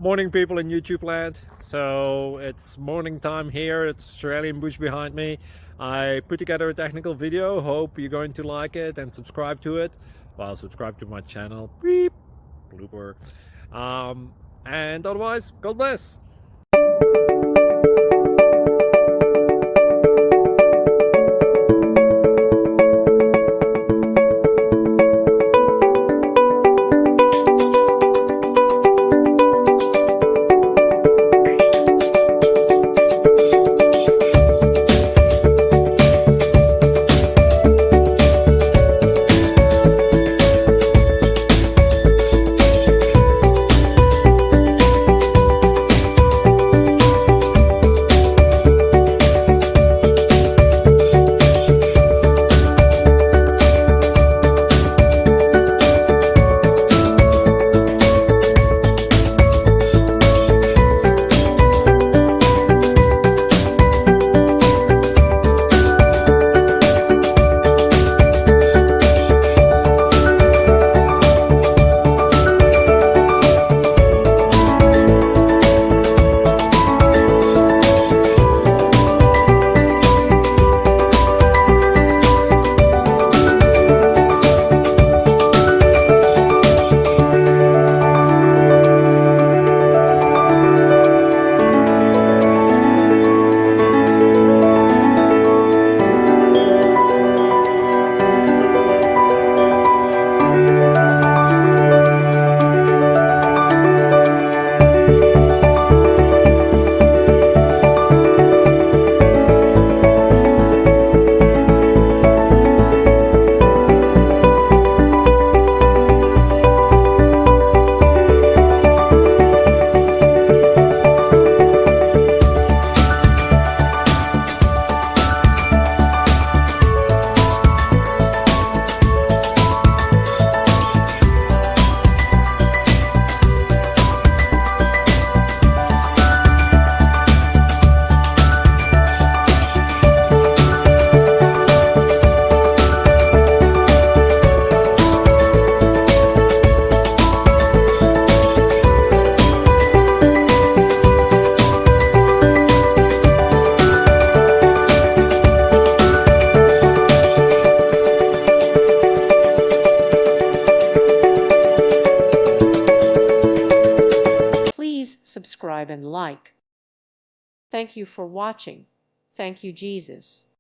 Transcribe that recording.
Morning, people in YouTube land. So it's morning time here. It's Australian bush behind me. I put together a technical video. Hope you're going to like it and subscribe to it. Well, subscribe to my channel. Beep, blooper. And otherwise, God bless. Please subscribe and like. Thank you for watching. Thank you, Jesus.